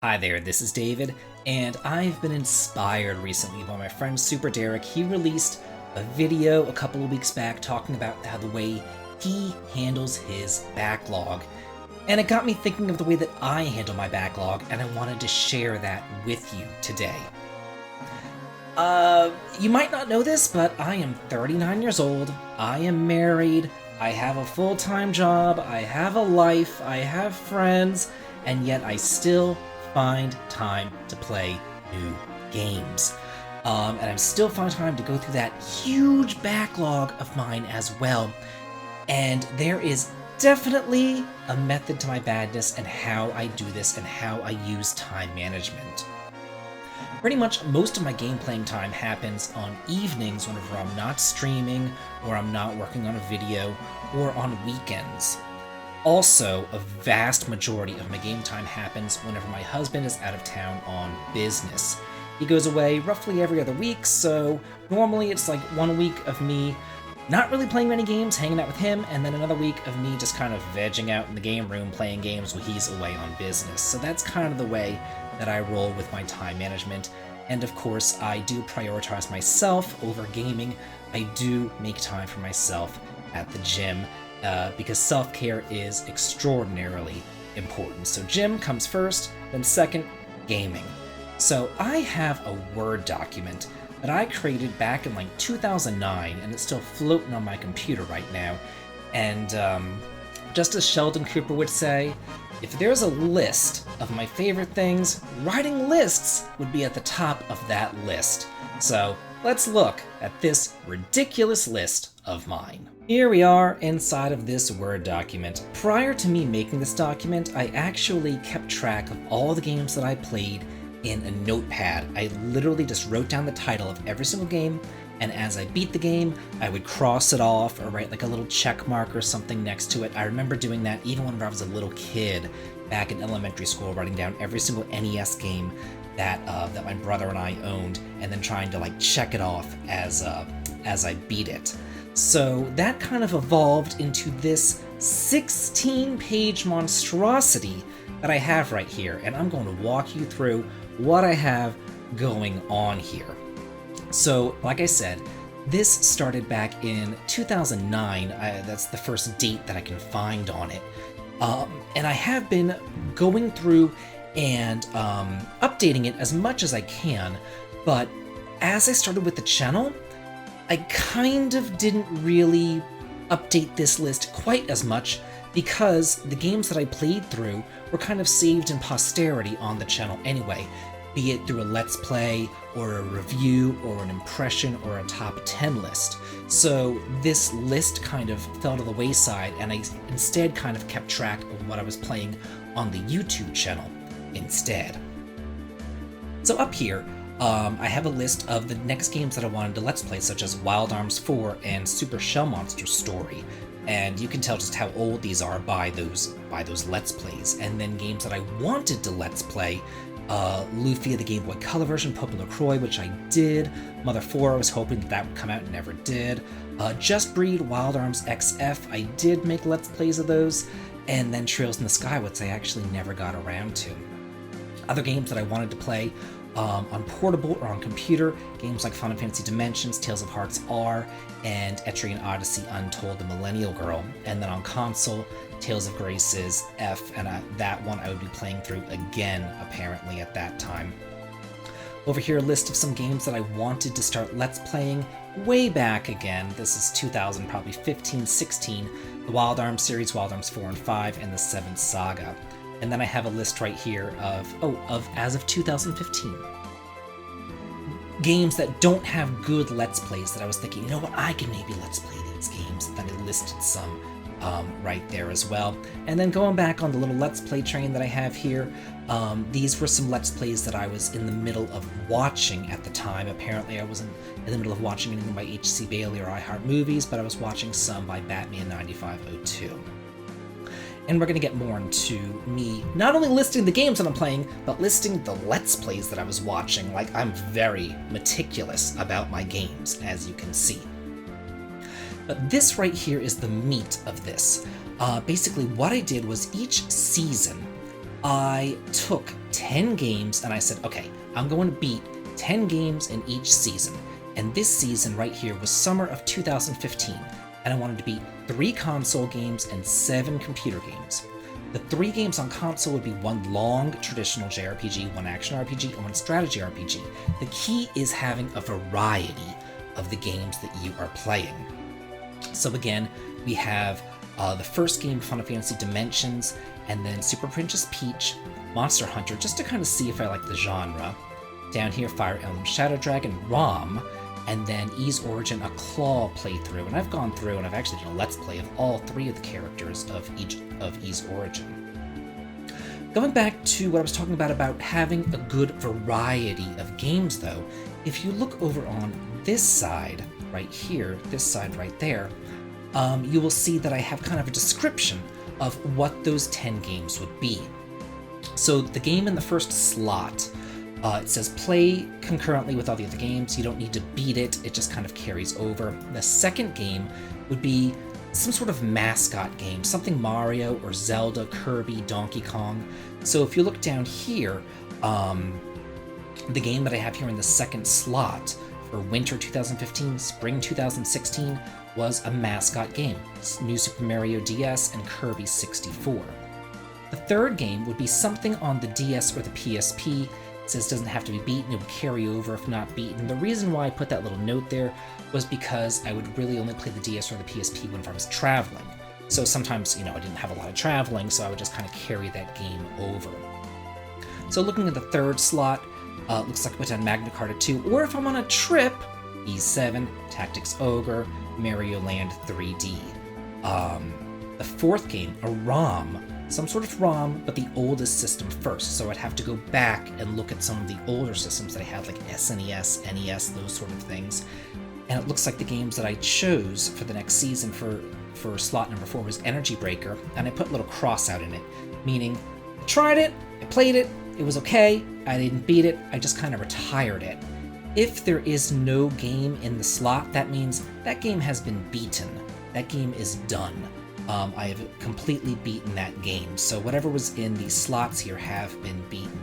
Hi there, this is David, and I've been inspired recently by my friend Super Derek. He released a video a couple of weeks back talking about how the way he handles his backlog. And it got me thinking of the way that I handle my backlog, and I wanted to share that with you today. You might not know this, but I am 39 years old, I am married, I have a full-time job, I have a life, I have friends, and yet I still find time to play new games. And I'm still finding time to go through that huge backlog of mine as well. And there is definitely a method to my madness and how I do this and how I use time management. Pretty much most of my game playing time happens on evenings whenever I'm not streaming or I'm not working on a video or on weekends. Also, a vast majority of my game time happens whenever my husband is out of town on business. He goes away roughly every other week, so normally it's like 1 week of me not really playing many games, hanging out with him, and then another week of me just kind of vegging out in the game room playing games while he's away on business. So that's kind of the way that I roll with my time management. And of course, I do prioritize myself over gaming. I do make time for myself at the gym. Because self-care is extraordinarily important. So gym comes first, then second, gaming. So I have a Word document that I created back in like 2009, and it's still floating on my computer right now. And just as Sheldon Cooper would say, if there's a list of my favorite things, writing lists would be at the top of that list. So let's look at this ridiculous list of mine. Here we are inside of this Word document. Prior to me making this document, I actually kept track of all the games that I played in a notepad. I literally just wrote down the title of every single game, and as I beat the game, I would cross it off or write like a little check mark or something next to it. I remember doing that even when I was a little kid back in elementary school, writing down every single NES game that my brother and I owned, and then trying to like check it off as I beat it. So that kind of evolved into this 16-page monstrosity that I have right here, and I'm going to walk you through what I have going on here. So, like I said, this started back in 2009. That's the first date that I can find on it. And I have been going through and updating it as much as I can, but as I started with the channel, I kind of didn't really update this list quite as much because the games that I played through were kind of saved in posterity on the channel anyway, be it through a Let's Play or a review or an impression or a top 10 list. So this list kind of fell to the wayside, and I instead kind of kept track of what I was playing on the YouTube channel instead. So up here, I have a list of the next games that I wanted to Let's Play, such as Wild Arms 4 and Super Shell Monster Story. And you can tell just how old these are by those Let's Plays. And then games that I wanted to Let's Play, Lufia, the Game Boy Color version, Pope LaCroix, which I did. Mother 4, I was hoping that would come out and never did. Just Breed, Wild Arms XF, I did make Let's Plays of those. And then Trails in the Sky, which I actually never got around to. Other games that I wanted to play on portable or on computer, games like Final Fantasy Dimensions, Tales of Hearts R, and Etrian Odyssey Untold: The Millennial Girl. And then on console, Tales of Graces F, and that one I would be playing through again, apparently, at that time. Over here, a list of some games that I wanted to start Let's Playing way back again. This is 2000, probably 15, 16, the Wild Arms series, Wild Arms 4 and 5, and the 7th Saga. And then I have a list right here of as of 2015. Games that don't have good Let's Plays that I was thinking, you know what, I can maybe Let's Play these games. And then I listed some right there as well. And then going back on the little Let's Play train that I have here, these were some Let's Plays that I was in the middle of watching at the time. Apparently I wasn't in the middle of watching anything by H.C. Bailey or iHeart Movies, but I was watching some by Batman 9502. And we're going to get more into me not only listing the games that I'm playing, but listing the Let's Plays that I was watching. Like, I'm very meticulous about my games, as you can see. But this right here is the meat of this. Basically, what I did was each season, I took 10 games and I said, okay, I'm going to beat 10 games in each season. And this season right here was summer of 2015, and I wanted to beat 3 console games and 7 computer games. The 3 games on console would be 1 long traditional JRPG, 1 action RPG, and 1 strategy RPG. The key is having a variety of the games that you are playing. So again, we have the first game, Final Fantasy Dimensions, and then Super Princess Peach, Monster Hunter, just to kind of see if I like the genre. Down here, Fire Emblem Shadow Dragon, ROM, and then Ys Origin, a Claw playthrough. And I've gone through and I've actually done a Let's Play of all 3 of the characters of Ys Origin. Going back to what I was talking about having a good variety of games though, if you look over on this side right here, this side right there, you will see that I have kind of a description of what those 10 games would be. So the game in the first slot, it says play concurrently with all the other games. You don't need to beat it, it just kind of carries over. The second game would be some sort of mascot game, something Mario or Zelda, Kirby, Donkey Kong. So if you look down here, the game that I have here in the second slot for winter 2015, spring 2016 was a mascot game, New Super Mario DS and Kirby 64. The third game would be something on the DS or the PSP. It says doesn't have to be beaten, it would carry over if not beaten. The reason why I put that little note there was because I would really only play the DS or the PSP whenever I was traveling. So sometimes, I didn't have a lot of traveling, so I would just kind of carry that game over. So looking at the third slot, looks like I put down Magna Carta 2, or if I'm on a trip, E7, Tactics Ogre, Mario Land 3D. The fourth game, a ROM, some sort of ROM, but the oldest system first. So I'd have to go back and look at some of the older systems that I had, like SNES, NES, those sort of things. And it looks like the games that I chose for the next season for slot number 4 was Energy Breaker, and I put a little cross out in it, meaning I tried it, I played it, it was okay, I didn't beat it, I just kind of retired it. If there is no game in the slot, that means that game has been beaten. That game is done. I have completely beaten that game, so whatever was in these slots here have been beaten.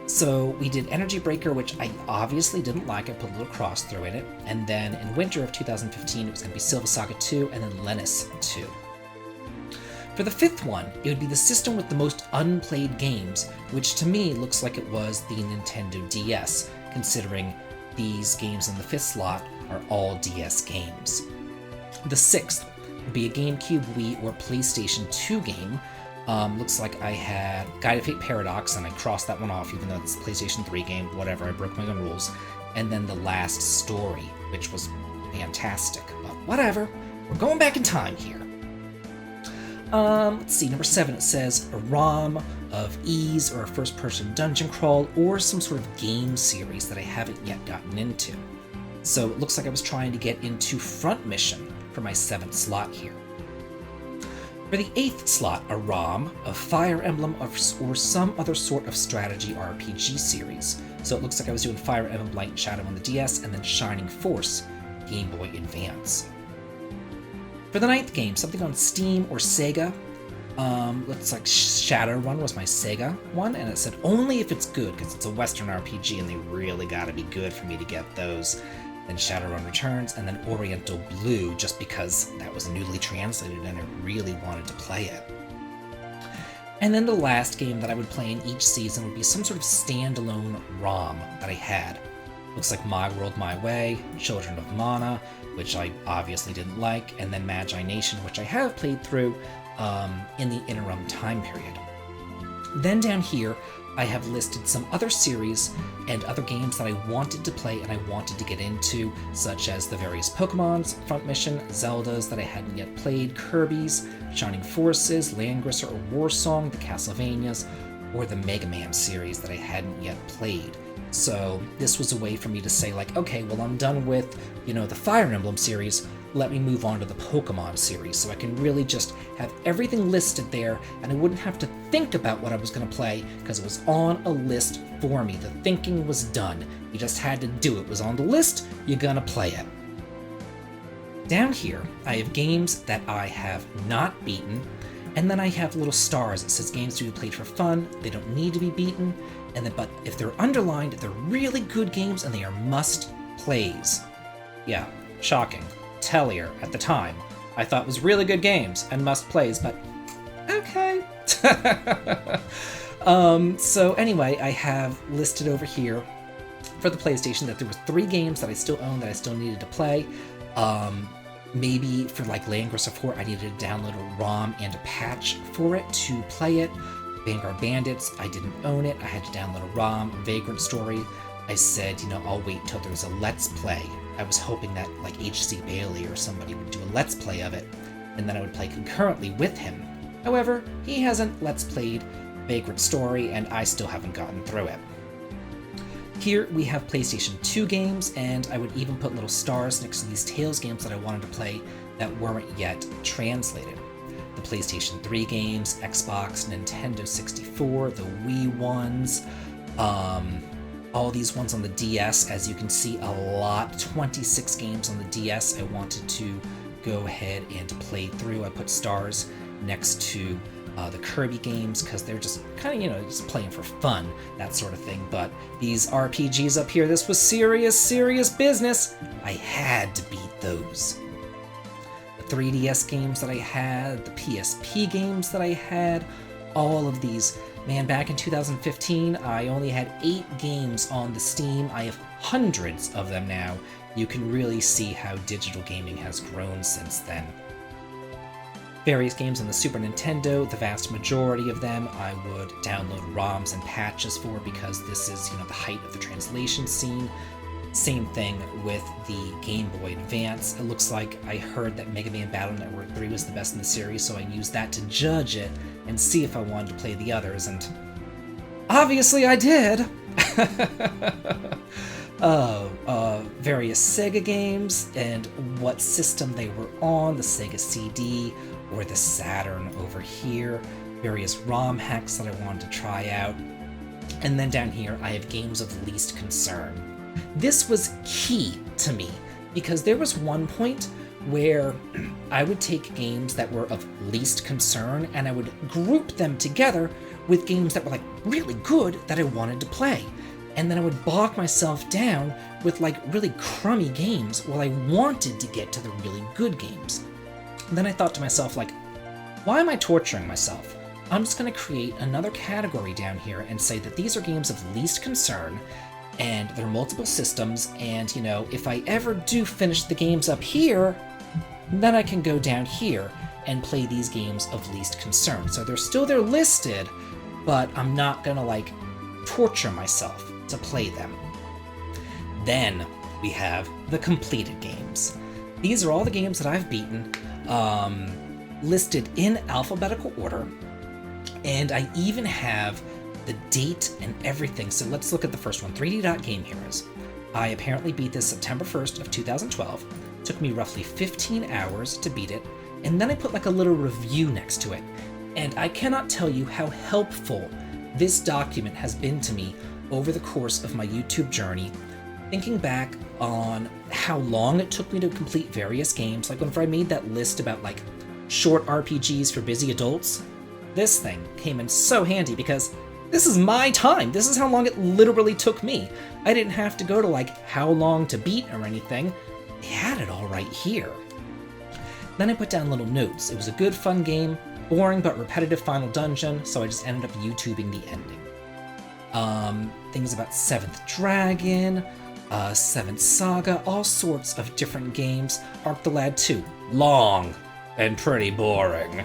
So we did Energy Breaker, which I obviously didn't like, I put a little cross through in it, and then in winter of 2015 it was going to be Silva Saga 2 and then Lennis 2. For the fifth one, it would be the system with the most unplayed games, which to me looks like it was the Nintendo DS, considering these games in the fifth slot are all DS games. The sixth would be a GameCube, Wii, or PlayStation 2 game. Looks like I had Guide to Fate Paradox, and I crossed that one off, even though it's a PlayStation 3 game, whatever, I broke my own rules. And then The Last Story, which was fantastic, but whatever, we're going back in time here. Let's see, number 7, it says a ROM of Ys or a first-person dungeon crawl or some sort of game series that I haven't yet gotten into. So it looks like I was trying to get into Front Mission for my 7th slot here. For the 8th slot, a ROM of Fire Emblem or some other sort of strategy RPG series. So it looks like I was doing Fire Emblem Light and Shadow on the DS and then Shining Force, Game Boy Advance. For the 9th game, something on Steam or Sega. Looks like Shadowrun was my Sega one, and it said only if it's good, because it's a Western RPG and they really gotta be good for me to get those. Then Shadowrun Returns, and then Oriental Blue, just because that was newly translated and I really wanted to play it. And then the last game that I would play in each season would be some sort of standalone ROM that I had. Looks like My World, My Way, Children of Mana, which I obviously didn't like, and then Magi Nation, which I have played through in the interim time period. Then down here, I have listed some other series and other games that I wanted to play and I wanted to get into, such as the various Pokemon's, Front Mission, Zeldas that I hadn't yet played, Kirby's, Shining Forces, Landgrasser or Warsong, the Castlevanias, or the Mega Man series that I hadn't yet played. So this was a way for me to say, like, okay, well, I'm done with, the Fire Emblem series, let me move on to the Pokemon series, so I can really just have everything listed there, and I wouldn't have to think about what I was going to play, because it was on a list for me. The thinking was done. You just had to do it. It was on the list, you're going to play it. Down here, I have games that I have not beaten, And then I have little stars that says games to be played for fun, they don't need to be beaten, and then but if they're underlined, they're really good games and they are must-plays. Yeah, shocking. Tellier, at the time, I thought was really good games and must-plays, but okay. So anyway, I have listed over here for the PlayStation that there was 3 games that I still own that I still needed to play. Maybe for like Land Grabber 4, I needed to download a ROM and a patch for it to play it. Vanguard Bandits, I didn't own it. I had to download a ROM. Vagrant Story, I said, I'll wait till there's a Let's Play. I was hoping that like HC Bailey or somebody would do a Let's Play of it, and then I would play concurrently with him. However, he hasn't Let's Played Vagrant Story, and I still haven't gotten through it. Here we have PlayStation 2 games, and I would even put little stars next to these Tales games that I wanted to play that weren't yet translated. The PlayStation 3 games, Xbox, Nintendo 64, the Wii ones, all these ones on the DS, as you can see, a lot, 26 games on the DS I wanted to go ahead and play through. I put stars next to the Kirby games because they're just kind of, just playing for fun, that sort of thing. But these RPGs up here, this was serious business. I had to beat those. The 3DS games that I had, the PSP games that I had, all of these. Man, back in 2015, I only had 8 games on the Steam. I have hundreds of them now. You can really see how digital gaming has grown since then. Various games on the Super Nintendo, the vast majority of them I would download ROMs and patches for because this is, the height of the translation scene. Same thing with the Game Boy Advance. It looks like I heard that Mega Man Battle Network 3 was the best in the series, so I used that to judge it and see if I wanted to play the others, and obviously I did! Various Sega games and what system they were on, the Sega CD or the Saturn over here, various ROM hacks that I wanted to try out, and then down here I have games of least concern. This was key to me because there was one point where I would take games that were of least concern and I would group them together with games that were like really good that I wanted to play. And then I would bog myself down with like really crummy games while I wanted to get to the really good games. And then I thought to myself, like, why am I torturing myself? I'm just going to create another category down here and say that these are games of least concern and there are multiple systems, and if I ever do finish the games up here, then I can go down here and play these games of least concern. So they're still there listed, but I'm not gonna like torture myself to play them. Then we have the completed games. These are all the games that I've beaten, listed in alphabetical order, and I even have the date and everything. So let's look at the first one, 3D Game Heroes. I apparently beat this September 1st of 2012. It took me roughly 15 hours to beat it, and then I put like a little review next to it. And I cannot tell you how helpful this document has been to me over the course of my YouTube journey, thinking back on how long it took me to complete various games. Like whenever I made that list about like short RPGs for busy adults, this thing came in so handy because this is my time. This is how long it literally took me. I didn't have to go to like how long to beat or anything. They had it all right here. Then I put down little notes. It was a good, fun game, boring but repetitive final dungeon, so I just ended up YouTubing the ending. Things about 7th Dragon, 7th Saga, all sorts of different games. Arc the Lad 2, long and pretty boring.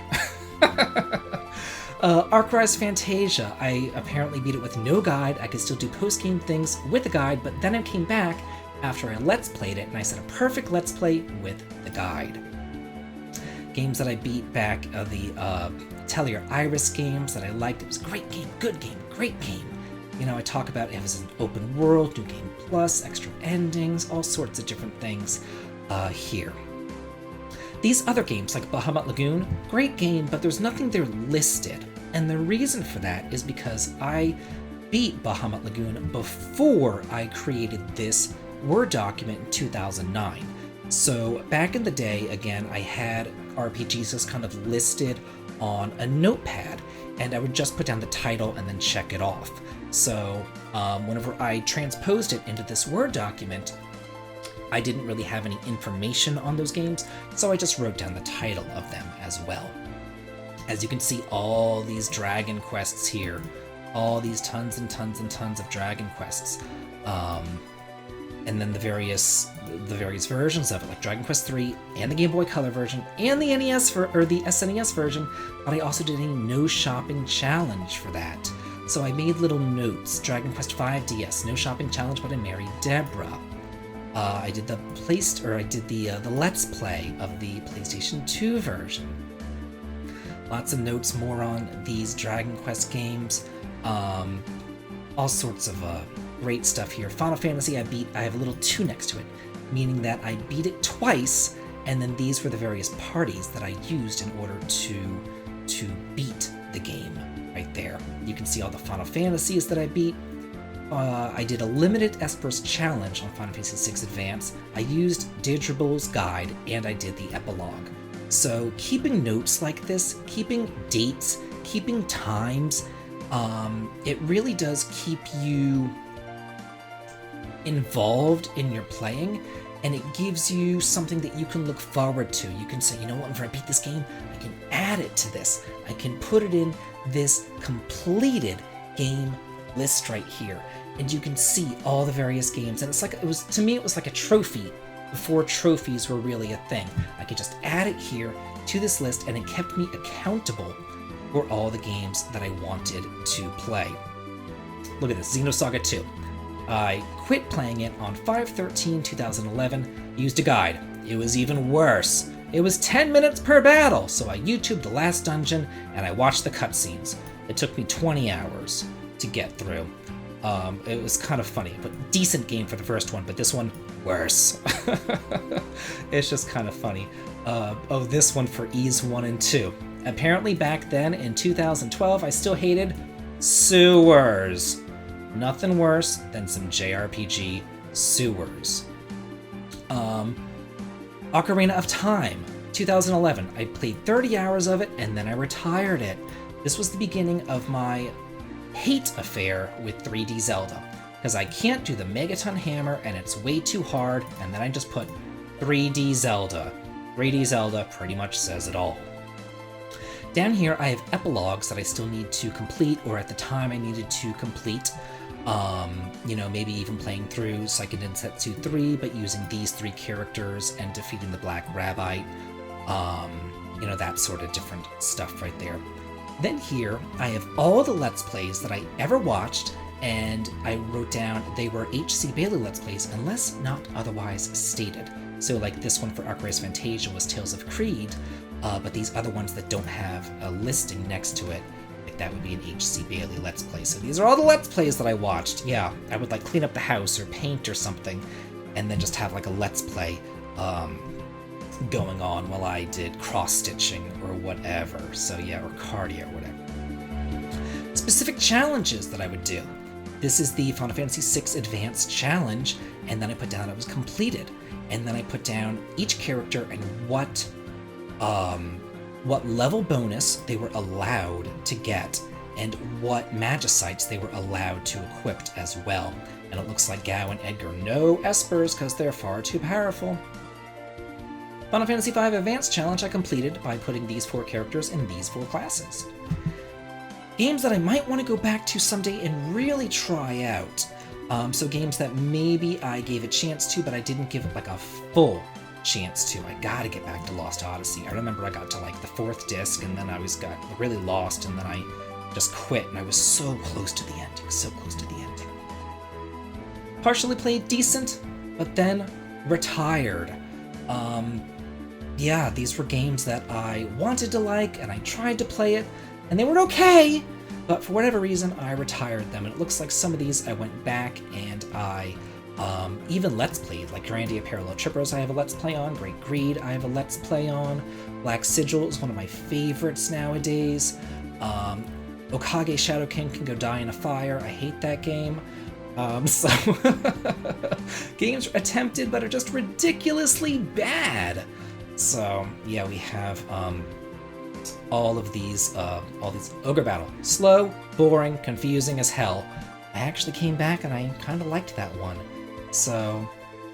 Arc Rise Fantasia, I apparently beat it with no guide. I could still do post-game things with a guide, but then I came back after I Let's Played it, and I said a perfect Let's Play with the guide. Games that I beat back, the Tellier Iris games that I liked. It was a great game, good game, great game. I talk about it as an open world, New Game Plus, extra endings, all sorts of different things here. These other games, like Bahamut Lagoon, great game, but there's nothing there listed. And the reason for that is because I beat Bahamut Lagoon before I created this Word document in 2009. So back in the day, again, I had RPGs just kind of listed on a notepad, and I would just put down the title and then check it off. So whenever I transposed it into this Word document, I didn't really have any information on those games, so I just wrote down the title of them as well. As you can see, all these Dragon Quests here, all these tons and tons and tons of Dragon Quests, and then the various versions of it, like Dragon Quest III and the Game Boy Color version and the the SNES version. But I also did a no shopping challenge for that. So I made little notes. Dragon Quest V DS, no shopping challenge, but I married Deborah. I did the Let's Play of the PlayStation 2 version. Lots of notes more on these Dragon Quest games. All sorts of great stuff here. Final Fantasy I have a little 2 next to it, meaning that I beat it twice, and then these were the various parties that I used in order to beat the game right there. You can see all the Final Fantasies that I beat. I did a limited Esper's challenge on Final Fantasy VI Advance. I used Didrible's guide, and I did the epilogue. So keeping notes like this, keeping dates, keeping times, it really does keep you involved in your playing, and it gives you something that you can look forward to. You can say, you know what, whenever I beat this game, I can add it to this. I can put it in this completed game list right here, and you can see all the various games. And to me it was like a trophy before trophies were really a thing. I could just add it here to this list, and it kept me accountable for all the games that I wanted to play. Look at this, Xenosaga 2. I quit playing it on 5/13/2011, used a guide. It was even worse. It was 10 minutes per battle, so I YouTubed the last dungeon and I watched the cutscenes. It took me 20 hours to get through. It was kind of funny, but decent game for the first one, but this one, worse. It's just kind of funny. This one for Ys 1 and 2. Apparently back then, in 2012, I still hated sewers. Nothing worse than some JRPG sewers. Ocarina of Time, 2011. I played 30 hours of it, and then I retired it. This was the beginning of my hate affair with 3D Zelda, because I can't do the Megaton Hammer, and it's way too hard, and then I just put 3D Zelda. 3D Zelda pretty much says it all. Down here, I have epilogues that I still need to complete, or at the time I needed to complete. Maybe even playing through Seiken Densetsu 3, but using these 3 characters and defeating the Black Rabbi. That sort of different stuff right there. Then here, I have all the Let's Plays that I ever watched, and I wrote down they were H.C. Bailey Let's Plays, unless not otherwise stated. So like this one for Arc-Race Fantasia was Tales of Creed, but these other ones that don't have a listing next to it, like that would be an H.C. Bailey Let's Play. So these are all the Let's Plays that I watched. Yeah, I would like clean up the house or paint or something, and then just have like a Let's Play going on while I did cross-stitching or whatever. So yeah, or cardio or whatever. Specific challenges that I would do. This is the Final Fantasy VI Advance challenge, and then I put down it was completed. And then I put down each character and what level bonus they were allowed to get, and what Magicites they were allowed to equip as well. And it looks like Gao and Edgar no Espers because they're far too powerful. Final Fantasy V Advance Challenge I completed by putting these 4 characters in these 4 classes. Games that I might want to go back to someday and really try out. So games that maybe I gave a chance to, but I didn't give it like a full chance to. I gotta get back to Lost Odyssey. I remember I got to like the 4th disc, and then I got really lost, and then I just quit, and I was so close to the ending, so close to the ending. Partially played decent, but then retired. Yeah, these were games that I wanted to like, and I tried to play it, and they were okay, but for whatever reason, I retired them. And it looks like some of these I went back and I even Let's Played, like Grandia Parallel Trippers I have a Let's Play on, Great Greed I have a Let's Play on, Black Sigil is one of my favorites nowadays, Okage Shadow King can go die in a fire, I hate that game. So games are attempted but are just ridiculously bad. So yeah, we have all these ogre battle. Slow, boring, confusing as hell. I actually came back and I kind of liked that one. So,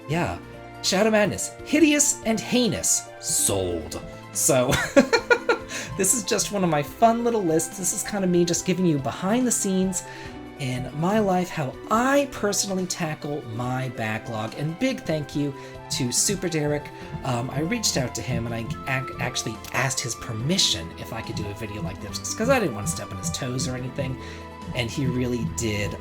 yeah. Shadow Madness, hideous and heinous, sold. So, this is just one of my fun little lists. This is kind of me just giving you behind the scenes in my life, how I personally tackle my backlog. And big thank you to Super Derek. I reached out to him and I actually asked his permission if I could do a video like this, because I didn't want to step on his toes or anything. And he really did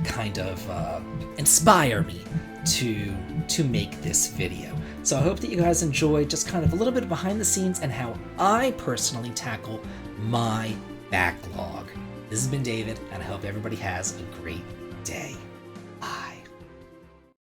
kind of inspire me to make this video. So I hope that you guys enjoyed just kind of a little bit behind the scenes and how I personally tackle my backlog. This has been David, and I hope everybody has a great day.